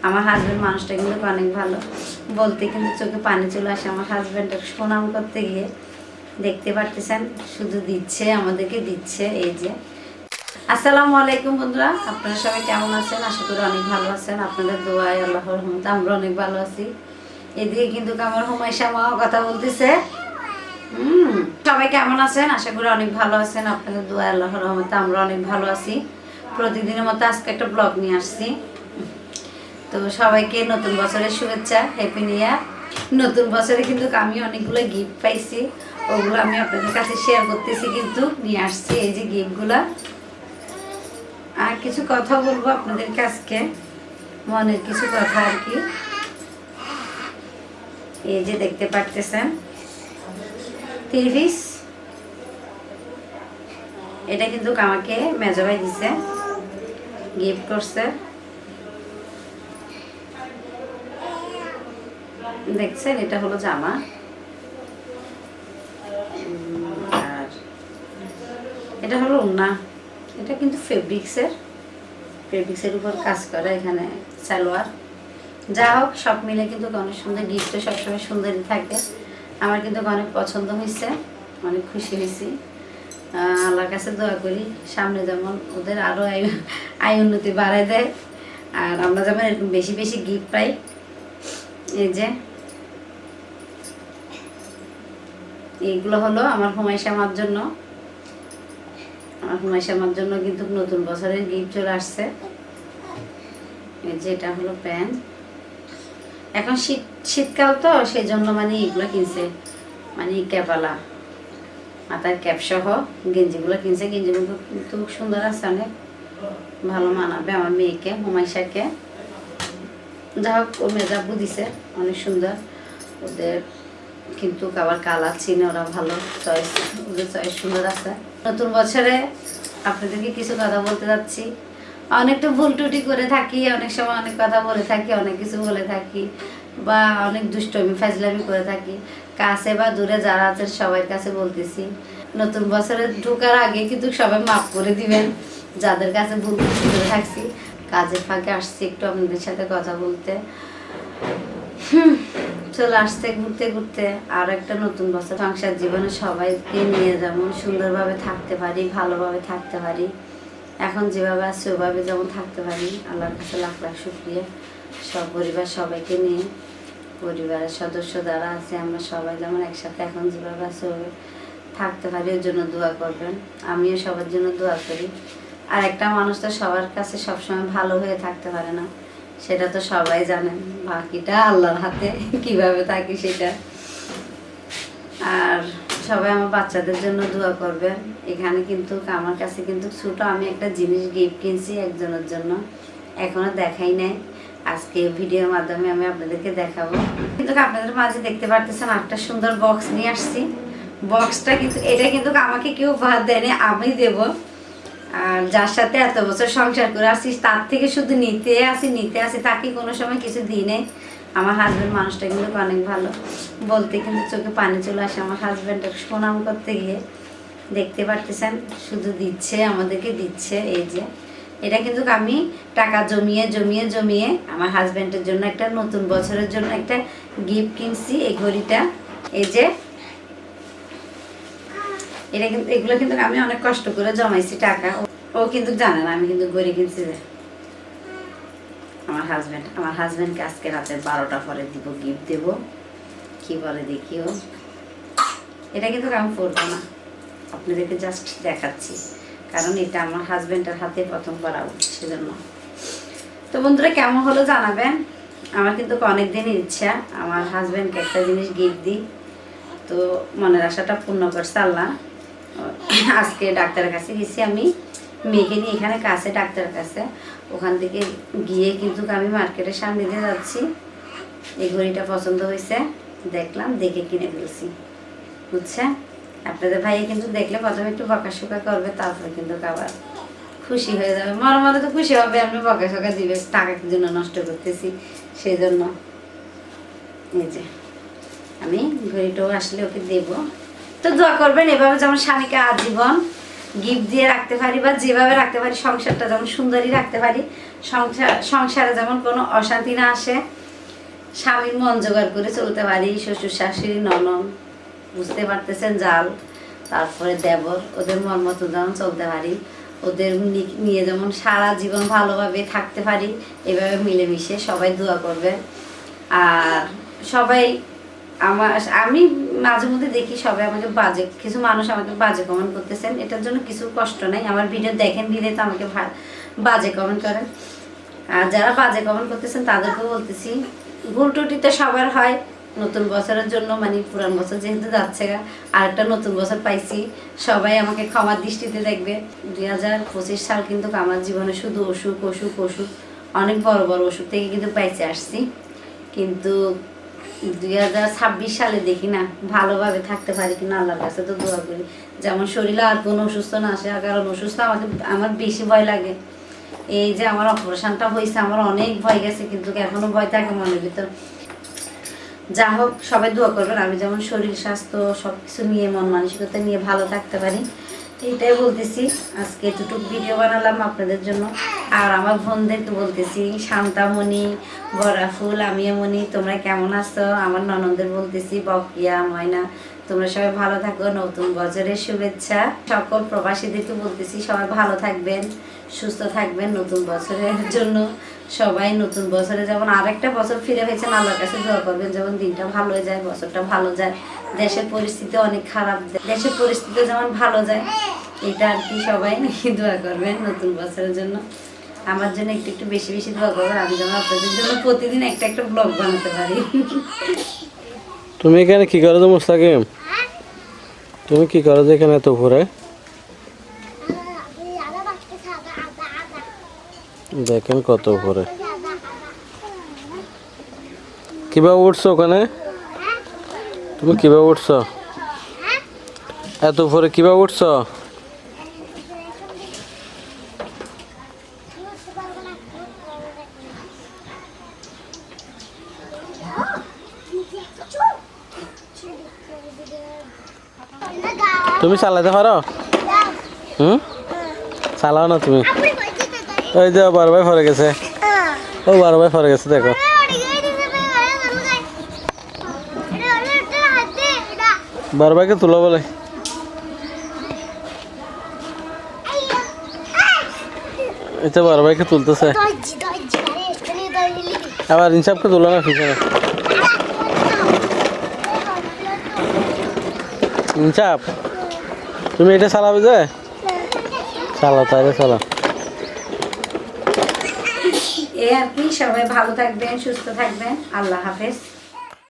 আমার হাজব্যান্ড মানুষটা কিন্তু অনেক ভালো, বলতে কিন্তু চোখে পানি চলে আসে আমার হাজব্যান্ডের সুনাম করতে গিয়ে। দেখতে পারতেছেন শুধু দিচ্ছে, আমাদেরকে দিচ্ছে। এই যে আসসালামু আলাইকুম বন্ধুরা, আপনারা সবাই কেমন আছেন? আশা করি অনেক ভালো আছেন। আপনাদের দোয়ায় আল্লাহর রহমতে আমরা অনেক ভালো আছি। এদিকে কিন্তু আমার হুমায়শা মা কথা বলতেছে। সবাই কেমন আছেন? আশা করি অনেক ভালো আছেন। আপনাদের দোয়ায় আল্লাহর রহমতে আমরা অনেক ভালো আছি। প্রতিদিনের মতো আজকে একটা ব্লগ নিয়ে আসছি। তো সবাইকে নতুন বছরের শুভেচ্ছা, হ্যাপি নিউ ইয়ার। নতুন বছরে কিন্তু আমি অনেকগুলো গিফট পাইছি, ওগুলো আমি আপনাদের কাছে শেয়ার করতেছি, কিন্তু নিয়ে আসছি এই যে গিফটগুলো। আর কিছু কথা বলবো আপনাদের কাছকে, মনের কিছু কথা আর কি। এই যে দেখতে পারতেছেন 3 পিস, এটা কিন্তু আমাকে মেজো ভাই দিছে, গিফট করছে। দেখছেন, এটা হলো জামা। আর এটা হলো ওড়না, এটা কিন্তু ফেব্রিক্সের উপর কাজ করা, এখানে সালোয়ার। যা হোক, সব মিলে কিন্তু অনেক সুন্দর। গিফট সবসময় সুন্দরই থাকে। আমার কিন্তু অনেক পছন্দ হয়েছে, অনেক খুশি হয়েছি। আল্লাহর কাছে দোয়া করি সামনে যেমন ওদের আরও আয় উন্নতি বাড়ায় দেয়, আর আমরা যেমন এরকম বেশি বেশি গিফট পাই। এই যে এইগুলো হলো আমার হুমায়শা মার জন্য। আমার হুমায়শা মার জন্য কিন্তু নতুন বছরের গিফট চলে আসছে। এই যে এটা হলো প্যান্ট। এখন শীতকাল তো, সেই জন্য মানে এগুলো কিনছে, মানে ক্যাপালা মাথার ক্যাপ সহ গেঞ্জিগুলো কিনছে। গেঞ্জিগুলো কিন্তু সুন্দর আছে, অনেক ভালো মানাবে আমার মেয়েকে, হুমায়শাকে। যা হোক, ও মেজাবু দিছে, অনেক সুন্দর। ওদের কিন্তু আবার কালার চিনে ওরা, ভালো চয়েস, ওদের চয়েস সুন্দর আছে। নতুন বছরে আপনাদেরকে কিছু কথা বলতে যাচ্ছি। অনেকটা ভুল টুটি করে থাকি, অনেক সময় অনেক কথা বলে থাকি, অনেক কিছু বলে থাকি, বা অনেক দুষ্টমি ফাজলামি করে থাকি। কাছে বা দূরে যারা আছেন সবার কাছে বলতেছি, নতুন বছরে ঢোকার আগে কিন্তু সবাই মাফ করে দিবেন যাদের কাছে ভুল টুটি করে থাকছি। কাজের ফাঁকে আসছি একটু আপনাদের সাথে কথা বলতে। চলে আসছে ঘুরতে ঘুরতে আর একটা নতুন বছর। সংসার জীবনে সবাইকে নিয়ে যেমন সুন্দরভাবে থাকতে পারি, ভালোভাবে থাকতে পারি, এখন যেভাবে আছে ওভাবে যেমন থাকতে পারি, আল্লাহর কাছে লাখ লাখ শুকরিয়া। সব পরিবার সবাইকে নিয়ে, পরিবারের সদস্য যারা আছে আমরা সবাই যেমন একসাথে এখন যেভাবে আছে ওভাবে থাকতে পারি, ওর জন্য দোয়া করবেন। আমিও সবার জন্য দোয়া করি। আর একটা মানুষ তো সবার কাছে সবসময় ভালো হয়ে থাকতে পারে না, সেটা তো সবাই জানেন। বাকিটা আল্লাহর হাতে, কিভাবে থাকি সেটা। আর সবাই আমার বাচ্চাদের জন্য দোয়া করবেন। এখানে কিন্তু আমার কাছে কিন্তু ছোট আমি একটা জিনিস গিফট কিনছি একজনের জন্য, এখনো দেখাই নাই। আজকে ভিডিওর মাধ্যমে আমি আপনাদেরকে দেখাবো। কিন্তু আপনাদের মাঝে দেখতে পারতেছেন একটা সুন্দর বক্স নিয়ে আসছি। বক্সটা কিন্তু, এটা কিন্তু আমাকে কেউ উপহার দেয়নি, আমি দেব। আর যার সাথে এত বছর সংসার করে আসছিস, তার থেকে শুধু নিতে আসি, তাকে কোনো সময় কিছু দিই নেই। আমার হাজব্যান্ড মানুষটা কিন্তু অনেক ভালো, বলতে কিন্তু চোখে পানি চলে আসে আমার হাজব্যান্ডের সুনাম করতে গিয়ে। দেখতে পারতেছেন শুধু দিচ্ছে, আমাদেরকে দিচ্ছে। এই যে এটা কিন্তু আমি টাকা জমিয়ে জমিয়ে জমিয়ে আমার হাজব্যান্ডের জন্য একটা নতুন বছরের জন্য একটা গিফট কিনছি, এই ঘড়িটা। এই যে এটা কিন্তু, এগুলো কিন্তু আমি অনেক কষ্ট করে জমাইছি টাকা। ও কিন্তু জানে না আমি কিন্তু ঘড়ি কিনছি। যে আমার হাজব্যান্ডকে আজকে রাতে 12টা পরে দিব, গিফট দেব। কি বলে দেখি ও। এটা কিন্তু আমি পরবো না, আপনাদেরকে জাস্ট দেখাচ্ছি, কারণ এটা আমার হাজব্যান্ডের হাতে প্রথম পরাবো, সেজন্য। তো বন্ধুরা, কেমন হলো জানাবেন। আমার কিন্তু অনেক দিনের ইচ্ছা আমার হাজব্যান্ডকে একটা জিনিস গিফট দিই, তো মনের আশাটা পূর্ণ করছে আল্লাহ। আজকে ডাক্তারের কাছে গেছি আমি, মেয়েকে নিয়ে, এখানে কাছে ডাক্তারের কাছে। ওখান থেকে গিয়ে কিন্তু আমি মার্কেটের সামনে দিয়ে যাচ্ছি। এই ঘড়িটা পছন্দ হয়েছে, দেখলাম, দেখে কিনে ফেলছি, বুঝছে। আপনাদের ভাইয়া কিন্তু দেখলে প্রথমে একটু বকাশোকা করবে, তারপরে কিন্তু আবার খুশি হয়ে যাবে। মনে তো খুশি হবে, আপনি বকাশোকা দিবে, টাকা কি জন্য নষ্ট করতেছি, সেই জন্য। এই যে আমি ঘড়িটাও আসলে ওকে দেবো। তো দোয়া করবেন এভাবে যেমন স্বামীকে আজীবন গিফট দিয়ে রাখতে পারি, বা যেভাবে রাখতে পারি, সংসারটা যেমন সুন্দরই রাখতে পারি, সংসারে যেমন কোনো অশান্তি না আসে, স্বামীর মন জোগাড় করে চলতে পারি, শ্বশুর শাশুড়ি ননদ বুঝতে পারতেছেন জাল, তারপরে দেবর, ওদের মন মতো যেমন চলতে পারি, ওদের নিয়ে যেমন সারা জীবন ভালোভাবে থাকতে পারি, এভাবে মিলেমিশে সবাই দোয়া করবে। আর সবাই আমি মাঝে মধ্যে দেখি সবাই আমাকে বাজে, কিছু মানুষ আমাকে বাজে কমেন্ট করতেছেন, এটার জন্য কিছু কষ্ট নাই, আমার ভিডিও দেখেন ভিডিও তো আমাকে বাজে কমেন্ট করেন। আর যারা বাজে কমেন্ট করতেছেন তাদেরকেও বলতেছি, ভুল ত্রুটি তো সবার হয়, নতুন বছরের জন্য মানে পুরান বছর যেহেতু যাচ্ছে, আর একটা নতুন বছর পাইছি, সবাই আমাকে ক্ষমার দৃষ্টিতে দেখবে। 2025 সাল কিন্তু আমার জীবনে শুধু অসুখ অসুখ অসুখ, অনেক বড় বড় অসুখ থেকে কিন্তু বেঁচে আসছি, কিন্তু 2026 সালে দেখি না ভালোভাবে থাকতে পারি কিনা, আল্লাহর কাছে তো দোয়া করি যেমন শরীরে আর কোনো অসুস্থ না আসে। কারণ অসুস্থ আমার বেশি ভয় লাগে। এই যে আমার অপারেশনটা হয়েছে, আমার অনেক ভয় গেছে, কিন্তু এখনো ভয় থাকে মনের ভিতর। যা হোক, সবাই দোয়া করবেন আমি যেমন শরীর স্বাস্থ্য সব কিছু নিয়ে মন মানসিকতা নিয়ে ভালো থাকতে পারি, এইটাই বলতেছি। আজকে এতটুকু ভিডিও বানালাম আপনাদের জন্য। আর আমার বোনদেরকে বলতেছি, শান্তামণি, বরাফুল, আমিয়ামণি, তোমরা কেমন আছো? আমার ননদদের বলতেছি, বকিয়া, ময়না, তোমরা সবাই ভালো থাকো, নতুন বছরের শুভেচ্ছা। সকল প্রবাসীদেরকে বলতেছি সবাই ভালো থাকবেন, সুস্থ থাকবেন, নতুন বছরের জন্য সবাই নতুন বছরে যেমন আরেকটা বছর ফিরে হয়েছেন, আল্লাহর কাছে দোয়া করবেন যেমন দিনটা ভালো হয়ে যায়, বছরটা ভালো যায়। দেশের পরিস্থিতি অনেক খারাপ, দেশের পরিস্থিতি যেমন ভালো যায়, এটা আর কি সবাই দোয়া করবেন নতুন বছরের জন্য। আমার জন্য একটু একটু বেশি বেশি দোয়া করবেন, আমি যেন আপনাদের জন্য প্রতিদিন একটা একটা ব্লগ বানাতে পারি। তুমি এখানে কি করো মুস্তাকিম? তুমি কি করো এখানে এত ঘুরে? দেখেন কত উপরে, কিভাবে উঠছো ওখানে? তুমি কিভাবে উঠছো এত উপরে, কিভাবে উঠছো? তুমি চালাতে পারো? চালাও না তুমি? ওই যে বড় ভাই পড়ে গেছে, ও বড় ভাই পড়ে গেছে, দেখো। বড় ভাইকে তুলো বলে, এটা বড় ভাইকে তুলতেছে, আবার ইনসাফকে তুলো না পিছনে। ইনসাফ, তুমি এটা চালাবে যে? চালাও, তাহলে চালাও। এই আর কি, সবাই ভালো থাকবেন, সুস্থ থাকবেন, আল্লাহ হাফেজ।